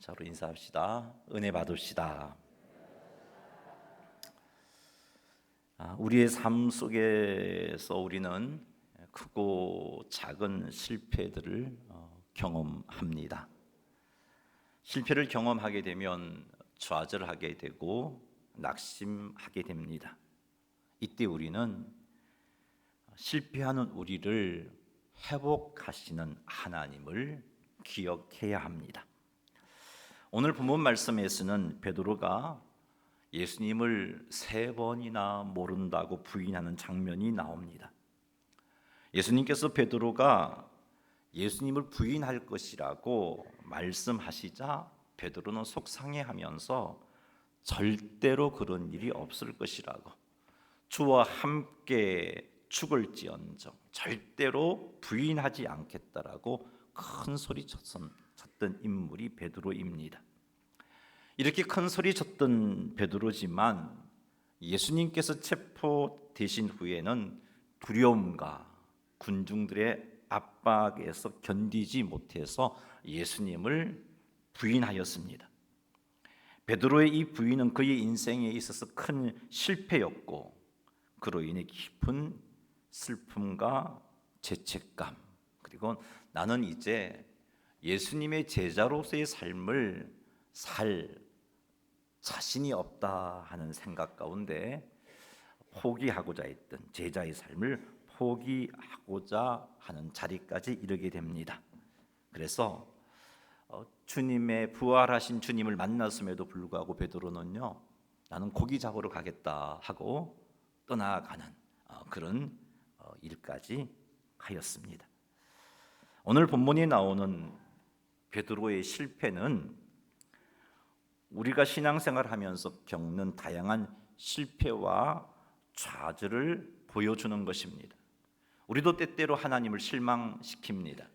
서로 인사합시다. 은혜 받읍시다. 우리의 삶 속에서 우리는 크고 작은 실패들을 경험합니다. 실패를 경험하게 되면 좌절하게 되고 낙심하게 됩니다. 이때 우리는 실패하는 우리를 회복하시는 하나님을 기억해야 합니다. 오늘 본문 말씀에서는 베드로가 예수님을 3번이나 모른다고 부인하는 장면이 나옵니다. 예수님께서 베드로가 예수님을 부인할 것이라고 말씀하시자 베드로는 속상해하면서 절대로 그런 일이 없을 것이라고, 주와 함께 죽을지언정 절대로 부인하지 않겠다라고 큰 소리 쳤던 인물이 베드로입니다. 이렇게 큰 소리 쳤던 베드로지만 예수님께서 체포되신 후에는 두려움과 군중들의 압박에서 견디지 못해서 예수님을 부인하였습니다. 베드로의 이 부인은 그의 인생에 있어서 큰 실패였고, 그로 인해 깊은 슬픔과 죄책감, 그리고 나는 이제 예수님의 제자로서의 삶을 살 자신이 없다 하는 생각 가운데 포기하고자 했던 제자의 삶을 포기하고자 하는 자리까지 이르게 됩니다. 그래서 주님의 부활하신 주님을 만났음에도 불구하고 베드로는요, 나는 고기 잡으러 가겠다 하고 떠나가는 그런 일까지 하였습니다. 오늘 본문에 나오는 베드로의 실패는 우리가 신앙생활하면서 겪는 다양한 실패와 좌절을 보여주는 것입니다. 우리도 때때로 하나님을 실망시킵니다.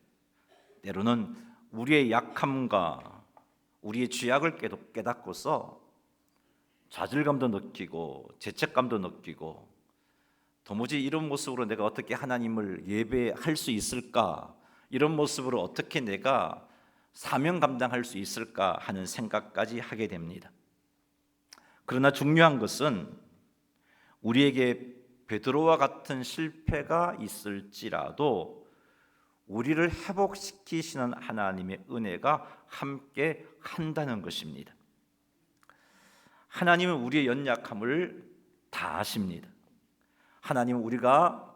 때로는 우리의 약함과 우리의 죄악을 깨닫고서 좌절감도 느끼고 죄책감도 느끼고, 도무지 이런 모습으로 내가 어떻게 하나님을 예배할 수 있을까, 이런 모습으로 어떻게 내가 사명 감당할 수 있을까 하는 생각까지 하게 됩니다. 그러나 중요한 것은 우리에게 베드로와 같은 실패가 있을지라도 우리를 회복시키시는 하나님의 은혜가 함께 한다는 것입니다. 하나님은 우리의 연약함을 다 아십니다. 하나님은 우리가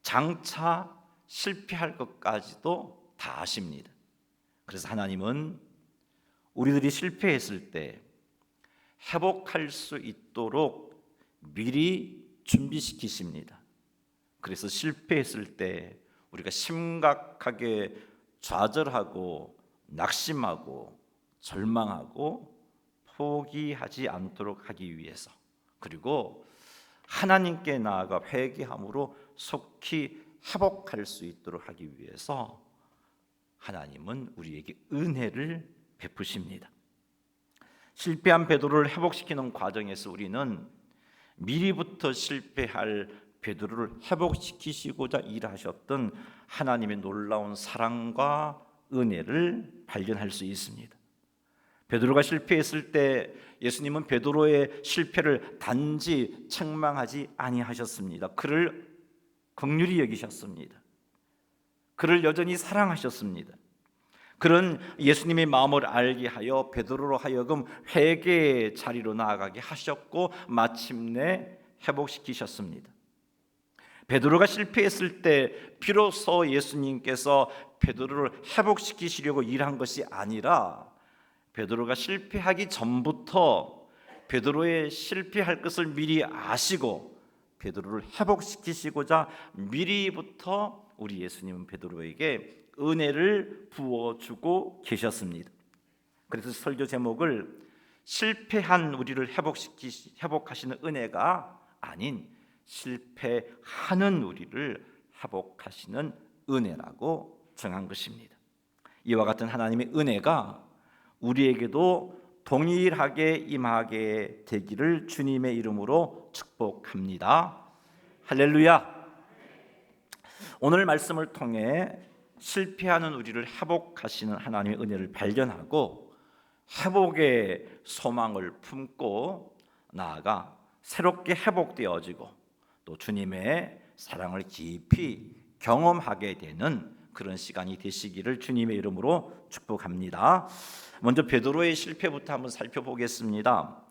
장차 실패할 것까지도 다 아십니다. 그래서 하나님은 우리들이 실패했을 때 회복할 수 있도록 미리 준비시키십니다. 그래서 실패했을 때 우리가 심각하게 좌절하고 낙심하고 절망하고 포기하지 않도록 하기 위해서, 그리고 하나님께 나아가 회개함으로 속히 회복할 수 있도록 하기 위해서 하나님은 우리에게 은혜를 베푸십니다. 실패한 베드로를 회복시키는 과정에서 우리는 미리부터 실패할 베드로를 회복시키시고자 일하셨던 하나님의 놀라운 사랑과 은혜를 발견할 수 있습니다. 베드로가 실패했을 때 예수님은 베드로의 실패를 단지 책망하지 아니하셨습니다. 그를 긍휼히 여기셨습니다. 그를 여전히 사랑하셨습니다. 그런 예수님의 마음을 알게 하여 베드로로 하여금 회개의 자리로 나아가게 하셨고 마침내 회복시키셨습니다. 베드로가 실패했을 때 비로소 예수님께서 베드로를 회복시키시려고 일한 것이 아니라, 베드로가 실패하기 전부터 베드로의 실패할 것을 미리 아시고 베드로를 회복시키시고자 미리부터 우리 예수님은 베드로에게 은혜를 부어주고 계셨습니다. 그래서 설교 제목을 실패한 우리를 회복하시는 은혜가 아닌 실패하는 우리를 회복하시는 은혜라고 정한 것입니다. 이와 같은 하나님의 은혜가 우리에게도 동일하게 임하게 되기를 주님의 이름으로 축복합니다. 할렐루야. 오늘 말씀을 통해 실패하는 우리를 회복하시는 하나님의 은혜를 발견하고, 회복의 소망을 품고 나아가 새롭게 회복되어지고 또 주님의 사랑을 깊이 경험하게 되는 그런 시간이 되시기를 주님의 이름으로 축복합니다. 먼저 베드로의 실패부터 한번 살펴보겠습니다.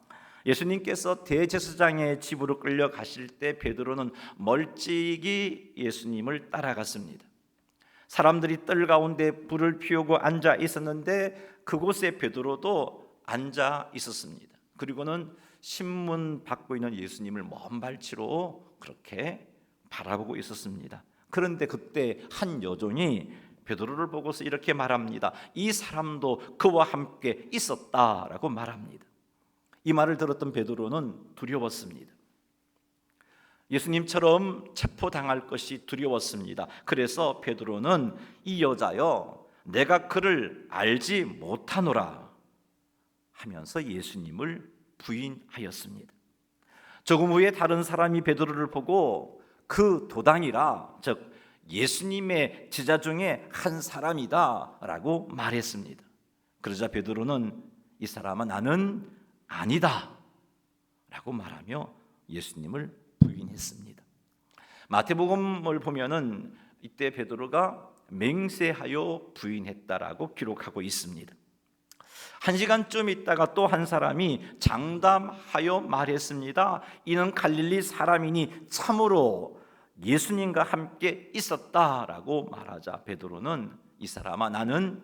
예수님께서 대제사장의 집으로 끌려가실 때 베드로는 멀찍이 예수님을 따라갔습니다. 사람들이 뜰 가운데 불을 피우고 앉아 있었는데 그곳에 베드로도 앉아 있었습니다. 그리고는 신문 받고 있는 예수님을 먼 발치로 그렇게 바라보고 있었습니다. 그런데 그때 한 여종이 베드로를 보고서 이렇게 말합니다. 이 사람도 그와 함께 있었다라고 말합니다. 이 말을 들었던 베드로는 두려웠습니다. 예수님처럼 체포당할 것이 두려웠습니다. 그래서 베드로는 이 여자여 내가 그를 알지 못하노라 하면서 예수님을 부인하였습니다. 조금 후에 다른 사람이 베드로를 보고 그 도당이라 즉 예수님의 제자 중에 한 사람이다 라고 말했습니다. 그러자 베드로는 이 사람은 나는 아니다 라고 말하며 예수님을 부인했습니다. 마태복음을 보면은 이때 베드로가 맹세하여 부인했다라고 기록하고 있습니다. 1시간쯤 있다가 또 한 사람이 장담하여 말했습니다. 이는 갈릴리 사람이니 참으로 예수님과 함께 있었다라고 말하자 베드로는 이 사람아 나는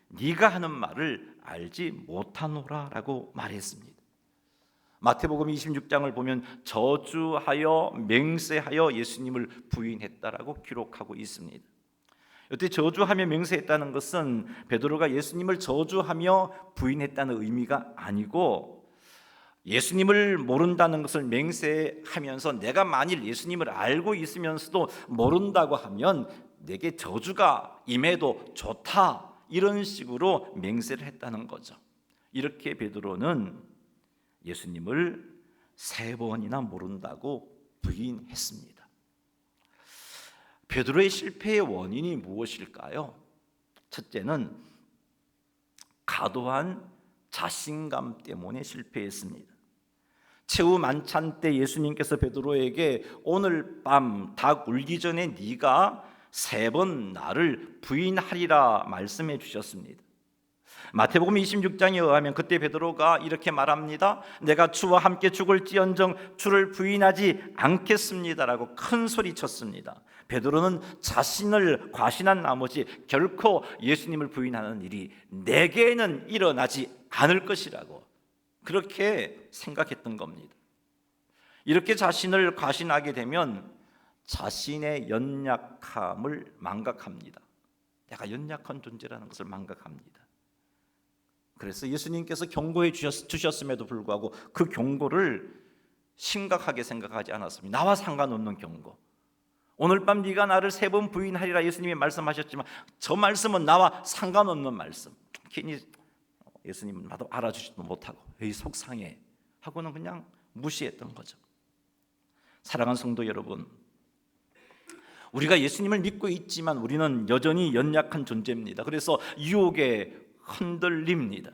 네가 하는 말을 알지 못하노라라고 말했습니다. 마태복음 26장을 보면 저주하여 맹세하여 예수님을 부인했다라고 기록하고 있습니다. 이때 저주하며 맹세했다는 것은 베드로가 예수님을 저주하며 부인했다는 의미가 아니고 예수님을 모른다는 것을 맹세하면서 내가 만일 예수님을 알고 있으면서도 모른다고 하면 내게 저주가 임해도 좋다 이런 식으로 맹세를 했다는 거죠. 이렇게 베드로는 예수님을 3번이나 모른다고 부인했습니다. 베드로의 실패의 원인이 무엇일까요? 첫째는 과도한 자신감 때문에 실패했습니다. 최후 만찬 때 예수님께서 베드로에게 오늘 밤 닭 울기 전에 네가 3번 나를 부인하리라 말씀해 주셨습니다. 마태복음 26장에 의하면 그때 베드로가 이렇게 말합니다. 내가 주와 함께 죽을지언정 주를 부인하지 않겠습니다라고 큰 소리쳤습니다. 베드로는 자신을 과신한 나머지 결코 예수님을 부인하는 일이 내게는 일어나지 않을 것이라고 그렇게 생각했던 겁니다. 이렇게 자신을 과신하게 되면 자신의 연약함을 망각합니다. 내가 연약한 존재라는 것을 망각합니다. 그래서 예수님께서 경고해 주셨음에도 불구하고 그 경고를 심각하게 생각하지 않았습니다. 나와 상관없는 경고. 오늘 밤 네가 나를 3번 부인하리라 예수님이 말씀하셨지만 저 말씀은 나와 상관없는 말씀. 괜히 예수님은 나도 알아주지도 못하고 에이 속상해 하고는 그냥 무시했던 거죠. 사랑하는 성도 여러분, 우리가 예수님을 믿고 있지만 우리는 여전히 연약한 존재입니다. 그래서 유혹에 흔들립니다.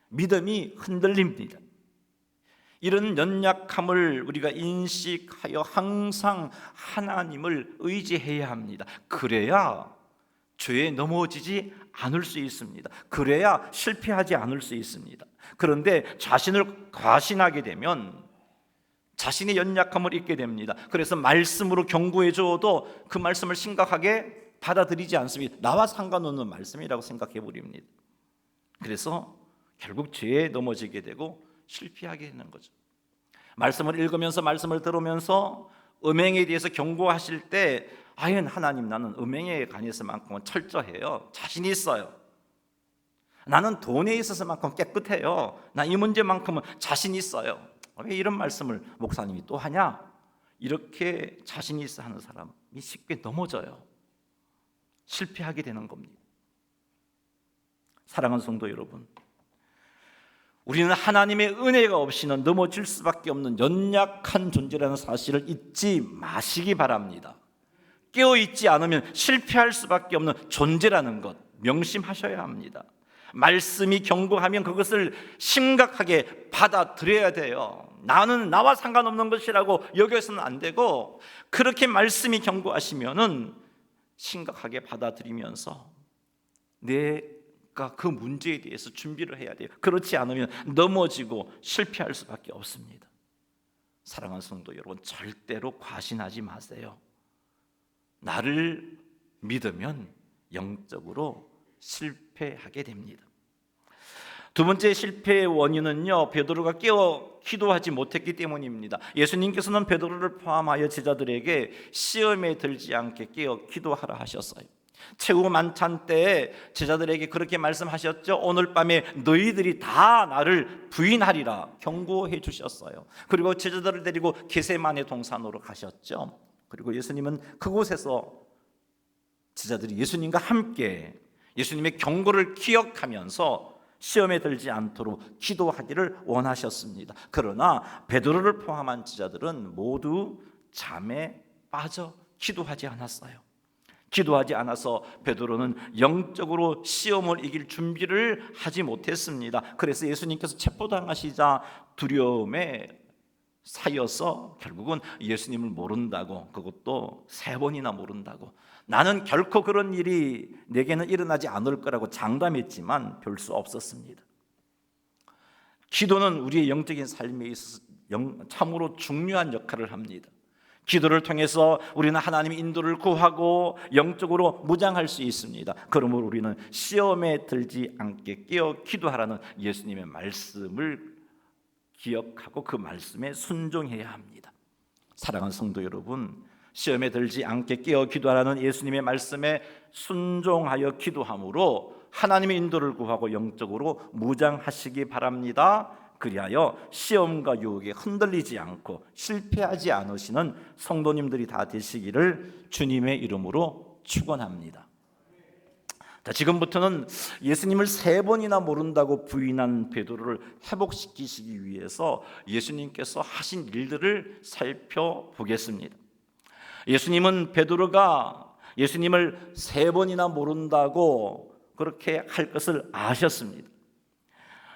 믿음이 흔들립니다. 이런 연약함을 우리가 인식하여 항상 하나님을 의지해야 합니다. 그래야 죄에 넘어지지 않을 수 있습니다. 그래야 실패하지 않을 수 있습니다. 그런데 자신을 과신하게 되면 자신의 연약함을 잊게 됩니다. 그래서 말씀으로 경고해 줘도 그 말씀을 심각하게 받아들이지 않습니다. 나와 상관없는 말씀이라고 생각해 버립니다. 그래서 결국 죄에 넘어지게 되고 실패하게 되는 거죠. 말씀을 읽으면서 말씀을 들으면서 음행에 대해서 경고하실 때 아예 하나님 나는 음행에 관해서만큼은 철저해요. 자신 있어요. 나는 돈에 있어서만큼 깨끗해요. 나 이 문제만큼은 자신 있어요. 왜 이런 말씀을 목사님이 또 하냐? 이렇게 자신 있어 하는 사람이 쉽게 넘어져요. 실패하게 되는 겁니다. 사랑하는 성도 여러분, 우리는 하나님의 은혜가 없이는 넘어질 수밖에 없는 연약한 존재라는 사실을 잊지 마시기 바랍니다. 깨어있지 않으면 실패할 수밖에 없는 존재라는 것 명심하셔야 합니다. 말씀이 경고하면 그것을 심각하게 받아들여야 돼요. 나는 나와 상관없는 것이라고 여겨서는 안 되고, 그렇게 말씀이 경고하시면은 심각하게 받아들이면서 내가 그 문제에 대해서 준비를 해야 돼요. 그렇지 않으면 넘어지고 실패할 수밖에 없습니다. 사랑하는 성도 여러분, 절대로 과신하지 마세요. 나를 믿으면 영적으로 실패하게 됩니다. 두 번째 실패의 원인은요, 베드로가 깨어 기도하지 못했기 때문입니다. 예수님께서는 베드로를 포함하여 제자들에게 시험에 들지 않게 깨어 기도하라 하셨어요. 최후 만찬 때에 제자들에게 그렇게 말씀하셨죠. 오늘 밤에 너희들이 다 나를 부인하리라 경고해 주셨어요. 그리고 제자들을 데리고 게세마네 동산으로 가셨죠. 그리고 예수님은 그곳에서 제자들이 예수님과 함께 예수님의 경고를 기억하면서 시험에 들지 않도록 기도하기를 원하셨습니다. 그러나 베드로를 포함한 제자들은 모두 잠에 빠져 기도하지 않았어요. 기도하지 않아서 베드로는 영적으로 시험을 이길 준비를 하지 못했습니다. 그래서 예수님께서 체포당하시자 두려움에 쌓여서 결국은 예수님을 모른다고, 그것도 3번이나 모른다고, 나는 결코 그런 일이 내게는 일어나지 않을 거라고 장담했지만 별 수 없었습니다. 기도는 우리의 영적인 삶에 있어서 참으로 중요한 역할을 합니다. 기도를 통해서 우리는 하나님의 인도를 구하고 영적으로 무장할 수 있습니다. 그러므로 우리는 시험에 들지 않게 깨어 기도하라는 예수님의 말씀을 기억하고 그 말씀에 순종해야 합니다. 사랑하는 성도 여러분, 시험에 들지 않게 깨어 기도하라는 예수님의 말씀에 순종하여 기도함으로 하나님의 인도를 구하고 영적으로 무장하시기 바랍니다. 그리하여 시험과 유혹에 흔들리지 않고 실패하지 않으시는 성도님들이 다 되시기를 주님의 이름으로 축원합니다. 자, 지금부터는 예수님을 3번이나 모른다고 부인한 베드로를 회복시키시기 위해서 예수님께서 하신 일들을 살펴보겠습니다. 예수님은 베드로가 예수님을 3번이나 모른다고 그렇게 할 것을 아셨습니다.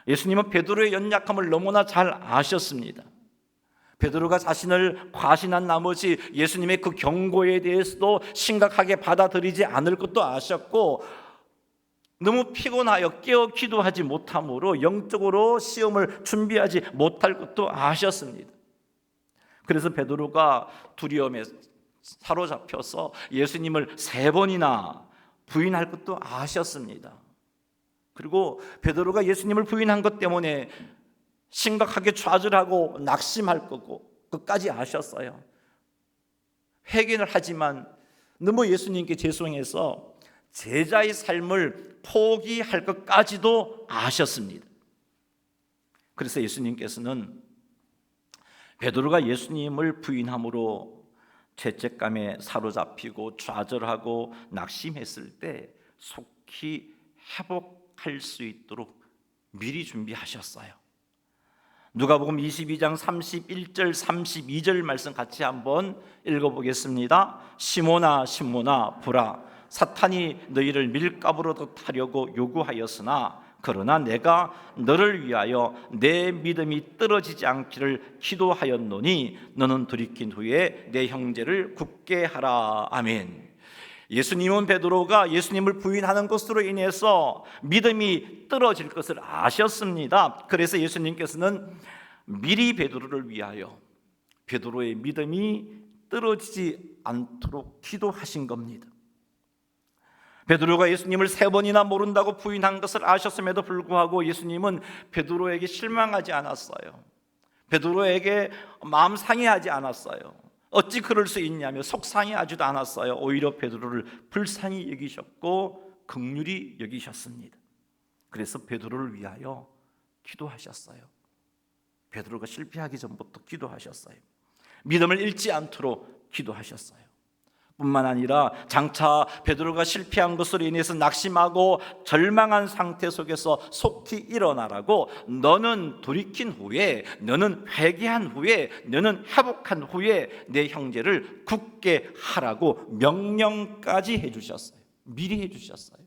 예수님은 베드로의 연약함을 너무나 잘 아셨습니다. 베드로가 자신을 과신한 나머지 예수님의 그 경고에 대해서도 심각하게 받아들이지 않을 것도 아셨고, 너무 피곤하여 깨어 기도하지 못함으로 영적으로 시험을 준비하지 못할 것도 아셨습니다. 그래서 베드로가 두려움에 사로잡혀서 예수님을 3번이나 부인할 것도 아셨습니다. 그리고 베드로가 예수님을 부인한 것 때문에 심각하게 좌절하고 낙심할 거고 끝까지 아셨어요. 회개를 하지만 너무 예수님께 죄송해서 제자의 삶을 포기할 것까지도 아셨습니다. 그래서 예수님께서는 베드로가 예수님을 부인함으로 죄책감에 사로잡히고 좌절하고 낙심했을 때 속히 회복할 수 있도록 미리 준비하셨어요. 누가복음 22장 31절 32절 말씀 같이 한번 읽어보겠습니다. 시몬아 시몬아 보라, 사탄이 너희를 밀가부로 타려고 요구하였으나 그러나 내가 너를 위하여 내 믿음이 떨어지지 않기를 기도하였노니 너는 돌이킨 후에 내 형제를 굳게 하라. 아멘. 예수님은 베드로가 예수님을 부인하는 것으로 인해서 믿음이 떨어질 것을 아셨습니다. 그래서 예수님께서는 미리 베드로를 위하여 베드로의 믿음이 떨어지지 않도록 기도하신 겁니다. 베드로가 예수님을 3번이나 모른다고 부인한 것을 아셨음에도 불구하고 예수님은 베드로에게 실망하지 않았어요. 베드로에게 마음 상해하지 않았어요. 어찌 그럴 수 있냐며 속상해하지도 않았어요. 오히려 베드로를 불쌍히 여기셨고 긍휼히 여기셨습니다. 그래서 베드로를 위하여 기도하셨어요. 베드로가 실패하기 전부터 기도하셨어요. 믿음을 잃지 않도록 기도하셨어요. 뿐만 아니라 장차 베드로가 실패한 것으로 인해서 낙심하고 절망한 상태 속에서 속히 일어나라고, 너는 돌이킨 후에, 너는 회개한 후에, 너는 회복한 후에 내 형제를 굳게 하라고 명령까지 해주셨어요. 미리 해주셨어요.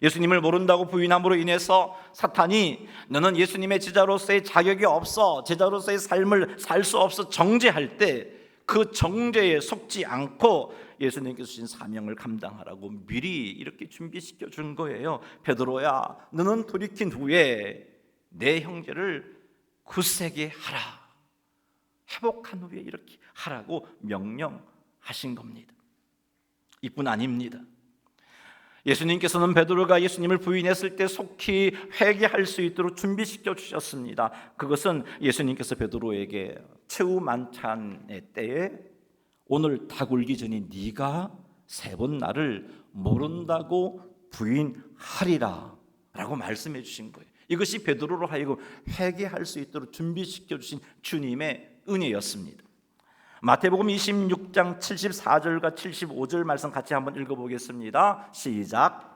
예수님을 모른다고 부인함으로 인해서 사탄이 너는 예수님의 제자로서의 자격이 없어, 제자로서의 삶을 살 수 없어 정죄할 때 그 정죄에 속지 않고 예수님께서 주신 사명을 감당하라고 미리 이렇게 준비시켜 준 거예요. 베드로야, 너는 돌이킨 후에 내 형제를 굳세게 하라, 회복한 후에 이렇게 하라고 명령하신 겁니다. 이뿐 아닙니다. 예수님께서는 베드로가 예수님을 부인했을 때 속히 회개할 수 있도록 준비시켜 주셨습니다. 그것은 예수님께서 베드로에게 최후 만찬의 때에 오늘 닭 울기 전에 네가 3번 나를 모른다고 부인하리라 라고 말씀해 주신 거예요. 이것이 베드로로 하여금 회개할 수 있도록 준비시켜 주신 주님의 은혜였습니다. 마태복음 26장 74절과 75절 말씀 같이 한번 읽어보겠습니다. 시작.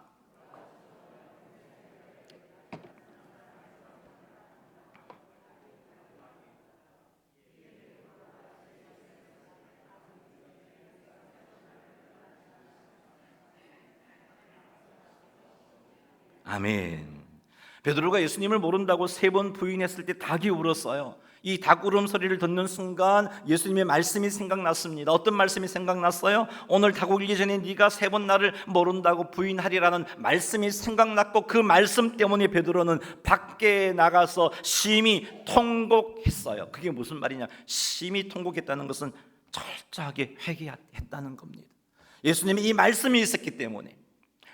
아멘. 베드로가 예수님을 모른다고 3번 부인했을 때 닭이 울었어요. 이 닭 울음소리를 듣는 순간 예수님의 말씀이 생각났습니다. 어떤 말씀이 생각났어요? 오늘 닭 울기 전에 네가 3번 나를 모른다고 부인하리라는 말씀이 생각났고, 그 말씀 때문에 베드로는 밖에 나가서 심히 통곡했어요. 그게 무슨 말이냐? 심히 통곡했다는 것은 철저하게 회개했다는 겁니다. 예수님이 이 말씀이 있었기 때문에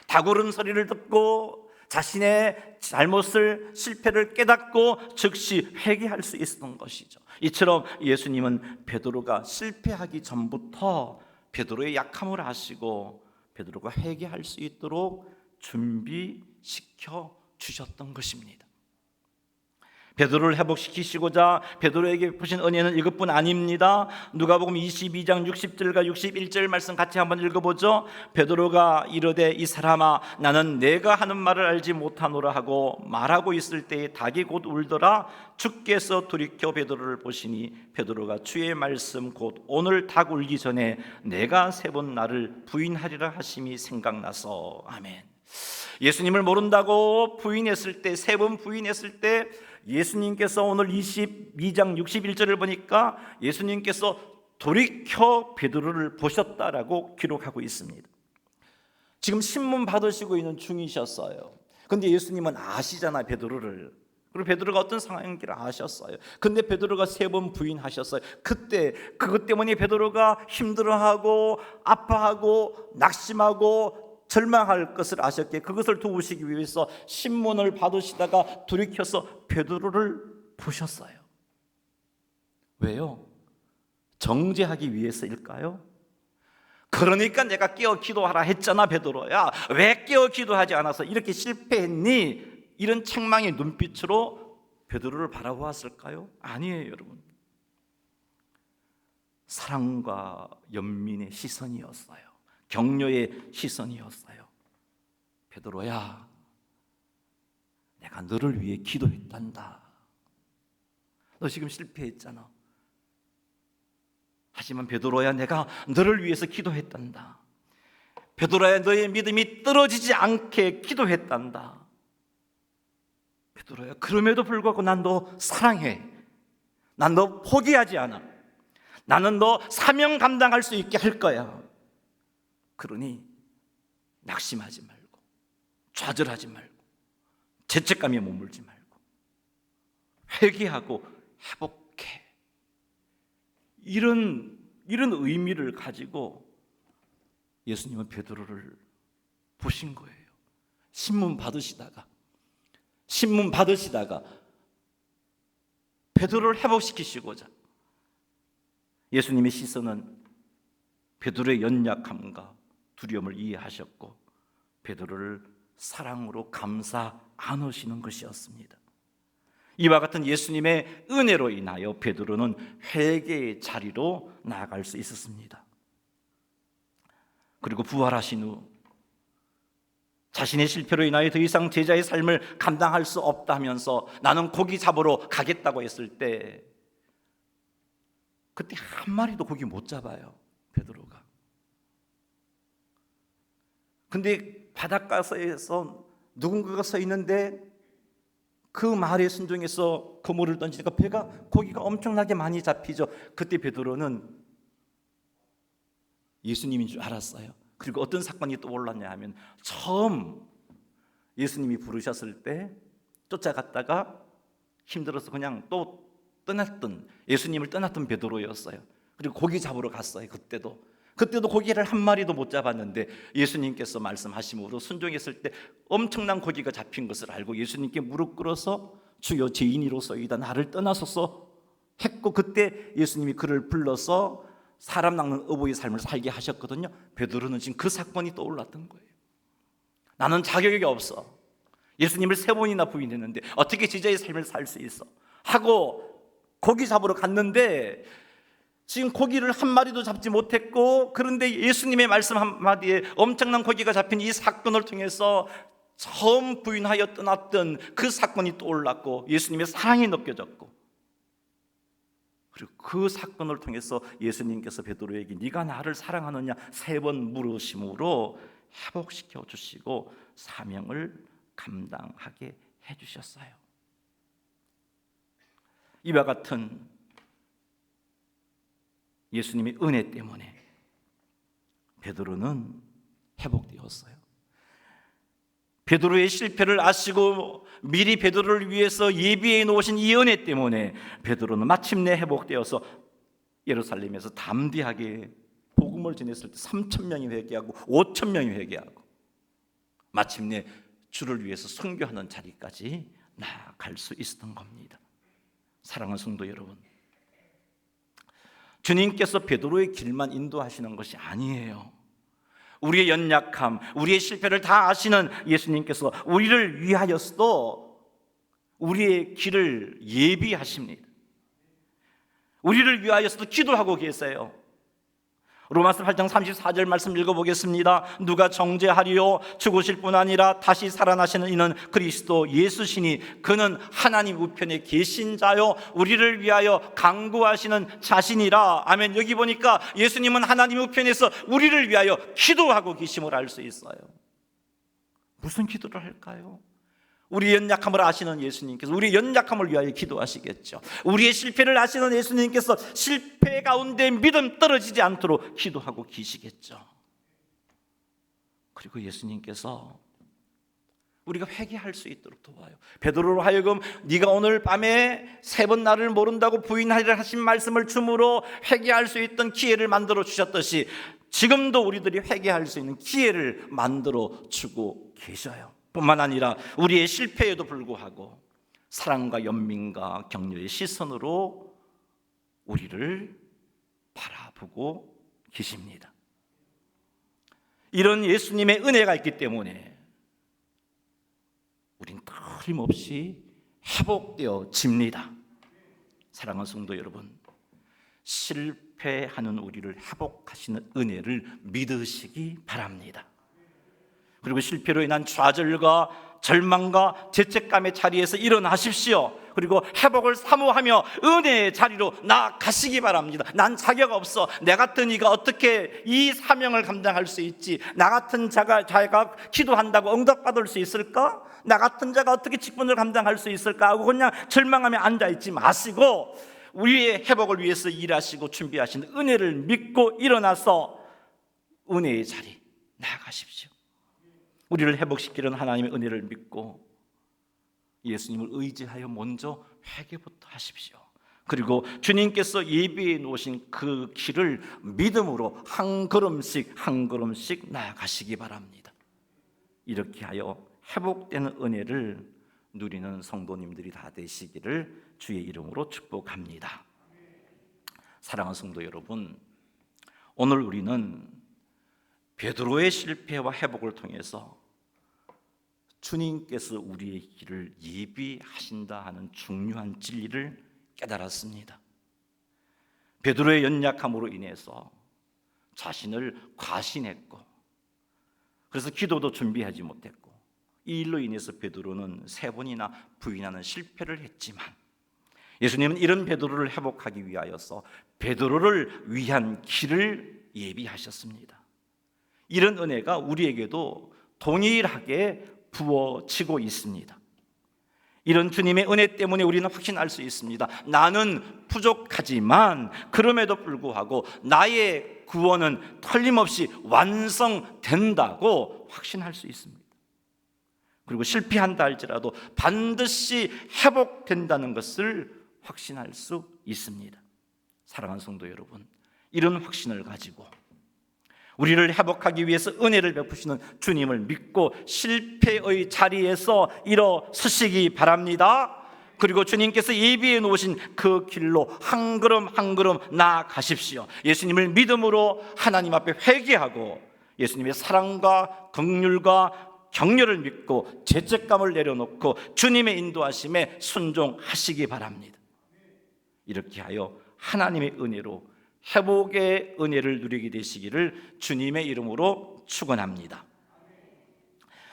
닭 울음소리를 듣고 자신의 잘못을, 실패를 깨닫고 즉시 회개할 수 있었던 것이죠. 이처럼 예수님은 베드로가 실패하기 전부터 베드로의 약함을 아시고 베드로가 회개할 수 있도록 준비시켜 주셨던 것입니다. 베드로를 회복시키시고자 베드로에게 보신 은혜는 이것뿐 아닙니다. 누가복음 22장 60절과 61절 말씀 같이 한번 읽어보죠. 베드로가 이르되 이 사람아, 나는 내가 하는 말을 알지 못하노라 하고 말하고 있을 때에 닭이 곧 울더라. 주께서 돌이켜 베드로를 보시니 베드로가 주의 말씀 곧 오늘 닭 울기 전에 내가 3번 나를 부인하리라 하심이 생각나서. 아멘. 예수님을 모른다고 부인했을 때, 3번 부인했을 때 예수님께서 오늘 22장 61절을 보니까 예수님께서 돌이켜 베드로를 보셨다라고 기록하고 있습니다. 지금 신문 받으시고 있는 중이셨어요. 근데 예수님은 아시잖아요, 베드로를. 그리고 베드로가 어떤 상황인지를 아셨어요. 근데 베드로가 3번 부인하셨어요. 그때 그것 때문에 베드로가 힘들어하고 아파하고 낙심하고 절망할 것을 아셨기에 그것을 도우시기 위해서 신문을 받으시다가 돌이켜서 베드로를 보셨어요. 왜요? 정죄하기 위해서일까요? 그러니까 내가 깨어 기도하라 했잖아, 베드로야. 왜 깨어 기도하지 않아서 이렇게 실패했니? 이런 책망의 눈빛으로 베드로를 바라보았을까요? 아니에요, 여러분. 사랑과 연민의 시선이었어요. 격려의 시선이었어요. 베드로야, 내가 너를 위해 기도했단다. 너 지금 실패했잖아. 하지만 베드로야, 내가 너를 위해서 기도했단다. 베드로야, 너의 믿음이 떨어지지 않게 기도했단다. 베드로야, 그럼에도 불구하고 난 너 사랑해. 난 너 포기하지 않아. 나는 너 사명 감당할 수 있게 할 거야. 그러니 낙심하지 말고, 좌절하지 말고, 죄책감에 머물지 말고 회개하고 회복해. 이런 의미를 가지고 예수님은 베드로를 보신 거예요. 신문 받으시다가 베드로를 회복시키시고자 예수님의 시선은 베드로의 연약함과 두려움을 이해하셨고 베드로를 사랑으로 감싸 안으시는 것이었습니다. 이와 같은 예수님의 은혜로 인하여 베드로는 회개의 자리로 나아갈 수 있었습니다. 그리고 부활하신 후 자신의 실패로 인하여 더 이상 제자의 삶을 감당할 수 없다면서 나는 고기 잡으러 가겠다고 했을 때 그때 한 마리도 고기 못 잡아요, 베드로가. 근데 바닷가에서 누군가가 서 있는데 그 말에 순종해서 그물을 던지니까 고기가 엄청나게 많이 잡히죠. 그때 베드로는 예수님인 줄 알았어요. 그리고 어떤 사건이 떠올랐냐 하면, 처음 예수님이 부르셨을 때 쫓아갔다가 힘들어서 그냥 또 예수님을 떠났던 베드로였어요. 그리고 고기 잡으러 갔어요. 그때도 고기를 한 마리도 못 잡았는데 예수님께서 말씀하심으로 순종했을 때 엄청난 고기가 잡힌 것을 알고 예수님께 무릎 꿇어서 주여 죄인이로소이다 나를 떠나소서 했고, 그때 예수님이 그를 불러서 사람 낚는 어부의 삶을 살게 하셨거든요. 베드로는 지금 그 사건이 떠올랐던 거예요. 나는 자격이 없어. 예수님을 3번이나 부인했는데 어떻게 제자의 삶을 살 수 있어? 하고 고기 잡으러 갔는데 지금 고기를 한 마리도 잡지 못했고, 그런데 예수님의 말씀 한마디에 엄청난 고기가 잡힌 이 사건을 통해서 처음 부인하여 떠났던 그 사건이 떠올랐고 예수님의 사랑이 느껴졌고, 그리고 그 사건을 통해서 예수님께서 베드로에게 네가 나를 사랑하느냐 3번 물으심으로 회복시켜 주시고 사명을 감당하게 해주셨어요. 이와 같은 예수님의 은혜 때문에 베드로는 회복되었어요. 베드로의 실패를 아시고 미리 베드로를 위해서 예비해 놓으신 이 은혜 때문에 베드로는 마침내 회복되어서 예루살렘에서 담대하게 복음을 전했을 때 3,000명이 회개하고 5,000명이 회개하고 마침내 주를 위해서 선교하는 자리까지 나아갈 수 있었던 겁니다. 사랑하는 성도 여러분, 주님께서 베드로의 길만 인도하시는 것이 아니에요. 우리의 연약함, 우리의 실패를 다 아시는 예수님께서 우리를 위하여서도 우리의 길을 예비하십니다. 우리를 위하여서도 기도하고 계세요. 로마서 8장 34절 말씀 읽어보겠습니다. 누가 정죄하리요? 죽으실 뿐 아니라 다시 살아나시는 이는 그리스도 예수시니 그는 하나님 우편에 계신 자요 우리를 위하여 간구하시는 자신이라. 아멘. 여기 보니까 예수님은 하나님 우편에서 우리를 위하여 기도하고 계심을 알 수 있어요. 무슨 기도를 할까요? 우리의 연약함을 아시는 예수님께서 우리의 연약함을 위하여 기도하시겠죠. 우리의 실패를 아시는 예수님께서 실패 가운데 믿음 떨어지지 않도록 기도하고 계시겠죠. 그리고 예수님께서 우리가 회개할 수 있도록 도와요. 베드로로 하여금 네가 오늘 밤에 3번 나를 모른다고 부인하리라 하신 말씀을 주므로 회개할 수 있던 기회를 만들어 주셨듯이 지금도 우리들이 회개할 수 있는 기회를 만들어 주고 계셔요. 뿐만 아니라 우리의 실패에도 불구하고 사랑과 연민과 격려의 시선으로 우리를 바라보고 계십니다. 이런 예수님의 은혜가 있기 때문에 우린 틀림없이 회복되어집니다. 사랑하는 성도 여러분, 실패하는 우리를 회복하시는 은혜를 믿으시기 바랍니다. 그리고 실패로 인한 좌절과 절망과 죄책감의 자리에서 일어나십시오. 그리고 회복을 사모하며 은혜의 자리로 나아가시기 바랍니다. 난 자격 없어. 내 같은 이가 어떻게 이 사명을 감당할 수 있지? 나 같은 자가 기도한다고 응답받을 수 있을까? 나 같은 자가 어떻게 직분을 감당할 수 있을까? 하고 그냥 절망하며 앉아있지 마시고 우리의 회복을 위해서 일하시고 준비하신 은혜를 믿고 일어나서 은혜의 자리 나아가십시오. 우리를 회복시키는 하나님의 은혜를 믿고 예수님을 의지하여 먼저 회개부터 하십시오. 그리고 주님께서 예비해 놓으신 그 길을 믿음으로 한 걸음씩 한 걸음씩 나아가시기 바랍니다. 이렇게 하여 회복되는 은혜를 누리는 성도님들이 다 되시기를 주의 이름으로 축복합니다. 사랑하는 성도 여러분, 오늘 우리는 베드로의 실패와 회복을 통해서 주님께서 우리의 길을 예비하신다 하는 중요한 진리를 깨달았습니다. 베드로의 연약함으로 인해서 자신을 과신했고 그래서 기도도 준비하지 못했고 이 일로 인해서 베드로는 3번이나 부인하는 실패를 했지만 예수님은 이런 베드로를 회복하기 위하여서 베드로를 위한 길을 예비하셨습니다. 이런 은혜가 우리에게도 동일하게 부어지고 있습니다. 이런 주님의 은혜 때문에 우리는 확신할 수 있습니다. 나는 부족하지만 그럼에도 불구하고 나의 구원은 틀림없이 완성된다고 확신할 수 있습니다. 그리고 실패한다 할지라도 반드시 회복된다는 것을 확신할 수 있습니다. 사랑하는 성도 여러분, 이런 확신을 가지고 우리를 회복하기 위해서 은혜를 베푸시는 주님을 믿고 실패의 자리에서 일어서시기 바랍니다. 그리고 주님께서 예비해 놓으신 그 길로 한 걸음 한 걸음 나아가십시오. 예수님을 믿음으로 하나님 앞에 회개하고 예수님의 사랑과 긍휼과 격려를 믿고 죄책감을 내려놓고 주님의 인도하심에 순종하시기 바랍니다. 이렇게 하여 하나님의 은혜로 회복의 은혜를 누리게 되시기를 주님의 이름으로 축원합니다.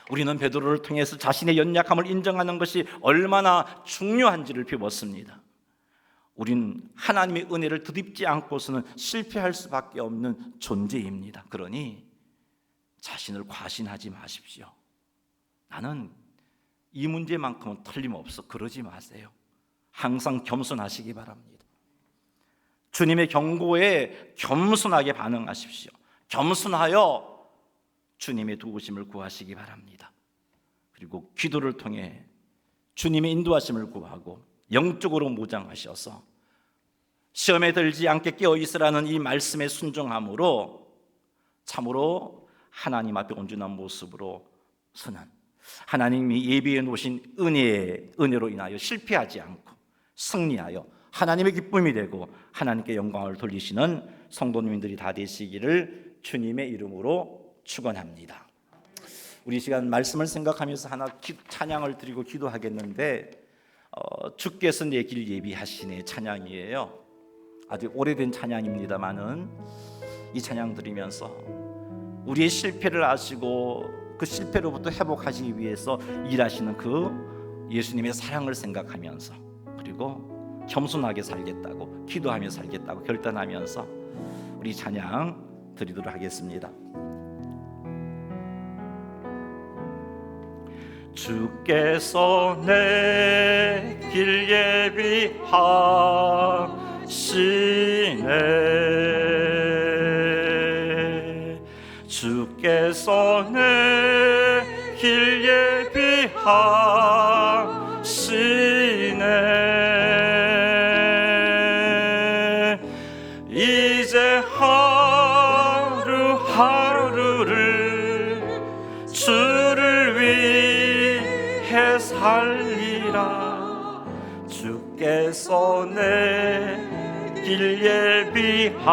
우리는 베드로를 통해서 자신의 연약함을 인정하는 것이 얼마나 중요한지를 배웠습니다. 우리는 하나님의 은혜를 덧입지 않고서는 실패할 수밖에 없는 존재입니다. 그러니 자신을 과신하지 마십시오. 나는 이 문제만큼은 틀림없어, 그러지 마세요. 항상 겸손하시기 바랍니다. 주님의 경고에 겸손하게 반응하십시오. 겸손하여 주님의 도우심을 구하시기 바랍니다. 그리고 기도를 통해 주님의 인도하심을 구하고 영적으로 무장하셔서 시험에 들지 않게 깨어있으라는 이 말씀에 순종함으로 참으로 하나님 앞에 온전한 모습으로 서는, 하나님이 예비해 놓으신 은혜로 인하여 실패하지 않고 승리하여 하나님의 기쁨이 되고 하나님께 영광을 돌리시는 성도님들이 다 되시기를 주님의 이름으로 축원합니다. 우리 시간 말씀을 생각하면서 하나 찬양을 드리고 기도하겠는데, 주께서 내 길 예비하시네 찬양이에요. 아주 오래된 찬양입니다만은 이 찬양 드리면서 우리의 실패를 아시고 그 실패로부터 회복하시기 위해서 일하시는 그 예수님의 사랑을 생각하면서, 그리고 겸손하게 살겠다고 기도하며 살겠다고 결단하면서 우리 찬양 드리도록 하겠습니다. 주께서 내 길 예비하시네, 주께서 내 길 예비하시네, 이제 하루하루를 주를 위해 살리라, 주께서 내 길 예비하시네,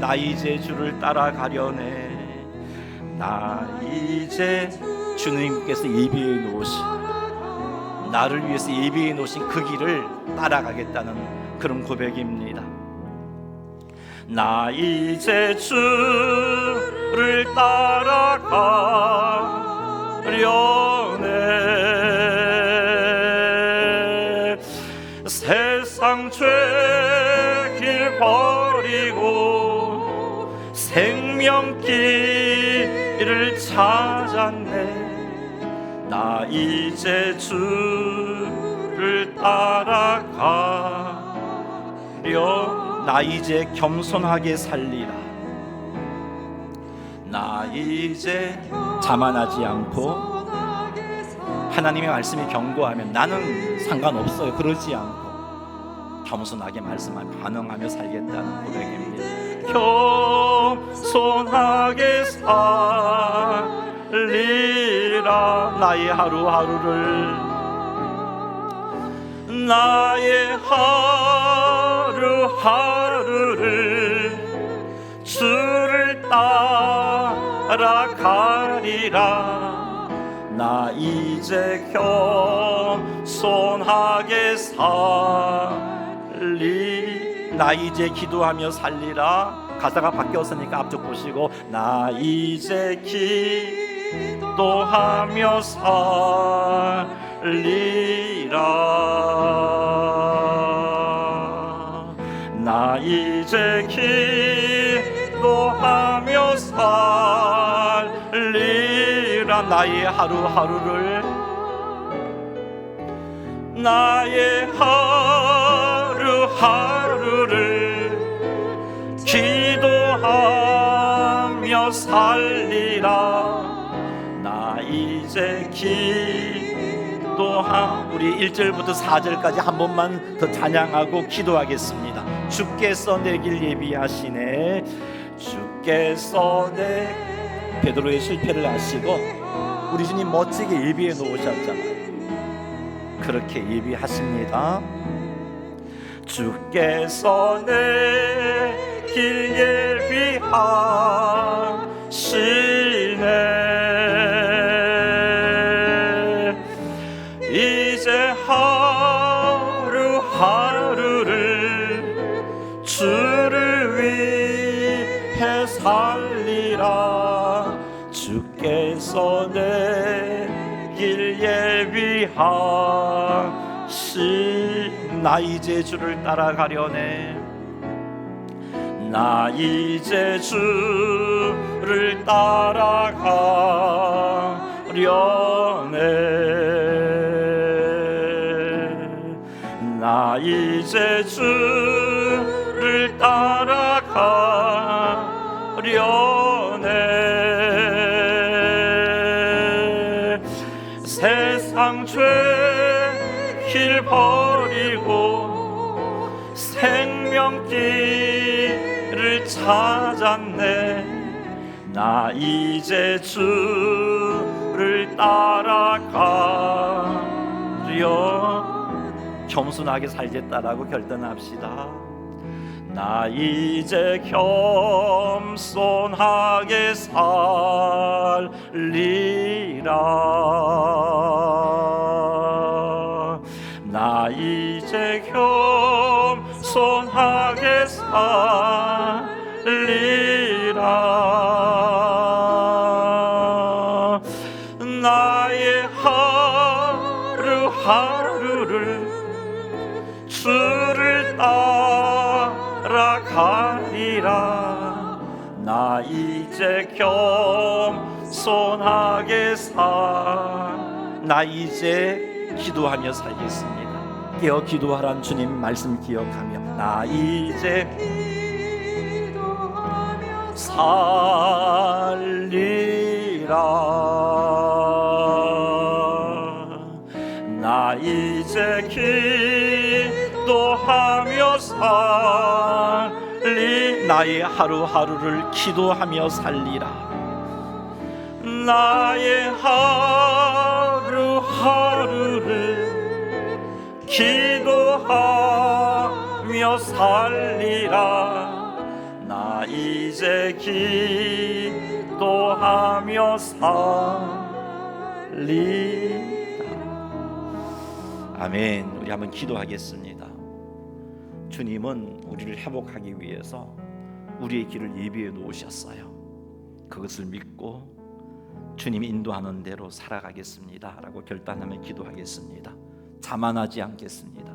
나 이제 주를 따라가려네, 나 이제 주님께서 예비해 놓으신, 나를 위해서 예비해 놓으신 그 길을 따라가겠다는 그런 고백입니다. 나 이제 주를 따라가려네, 세상 죄길 버리고 생명길을 찾았네, 나 이제 주를 따라가려, 나 이제 겸손하게 살리라, 나 이제 자만하지 않고 하나님의 말씀이 경고하면 나는 상관없어요, 그러지 않고 겸손하게 말씀에 반응하며 살겠다는 고백입니다. 겸손하게 살리라, 나의 하루하루를, 나의 하루하루를 주를 따라가리라, 나 이제 겸손하게 나 이제 기도하며 살리라, 가사가 바뀌었으니까 앞쪽 보시고, 나 이제 기도하며 살리라, 나 이제 기도하며 살리라, 나의 하루하루를 나의 하루하루를 기도하며 살리라. 나 이제 우리 1절부터 4절까지 한 번만 더 찬양하고 기도하겠습니다. 주께서 내 길 예비하시네. 주께서 베드로의 실패를 아시고 우리 주님 멋지게 예비해 놓으셨잖아요. 그렇게 예비하십니다. 주께서 내 길 예비하시네. 이제 하루하루를 주를 위해 살리라. 주께서 내 길 예비하시. 나 이제 주를 따라가려네. 나 이제 주를 따라가려네. 나 이제 주를 따라가려네. 세상 죄길 버리고 생명길을 찾았네. 나 이제 주를 따라가려. 겸손하게 살겠다라고 결단합시다. 나 이제 겸손하게 살리라. 나 이제 겸손하게 살리라. 나의 하루하루를 주를 따라가리라. 나 이제 겸손하게 나 이제 기도하며 살겠습니다. 깨어 기도하란 주님 말씀 기억하며 나 이제 살리라. 나 이제 기도하며 나의 하루하루를 기도하며 살리라. 나의 하루하루를 기도하며 살리라. 나 이제 기도하며 살리라. 아멘. 우리 한번 기도하겠습니다. 주님은 우리를 회복하기 위해서 우리의 길을 예비해 놓으셨어요. 그것을 믿고 주님이 인도하는 대로 살아가겠습니다 라고 결단하며 기도하겠습니다. 자만하지 않겠습니다.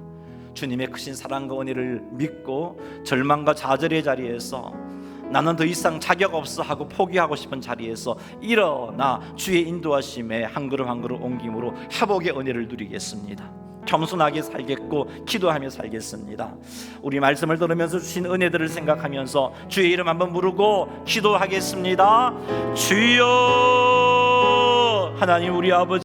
주님의 크신 사랑과 은혜를 믿고 절망과 좌절의 자리에서 나는 더 이상 자격 없어 하고 포기하고 싶은 자리에서 일어나 주의 인도하심에 한 걸음 한 걸음 옮김으로 회복의 은혜를 누리겠습니다. 겸손하게 살겠고 기도하며 살겠습니다. 우리 말씀을 들으면서 주신 은혜들을 생각하면서 주의 이름 한번 부르고 기도하겠습니다. 주여. 하나님, 우리 아버지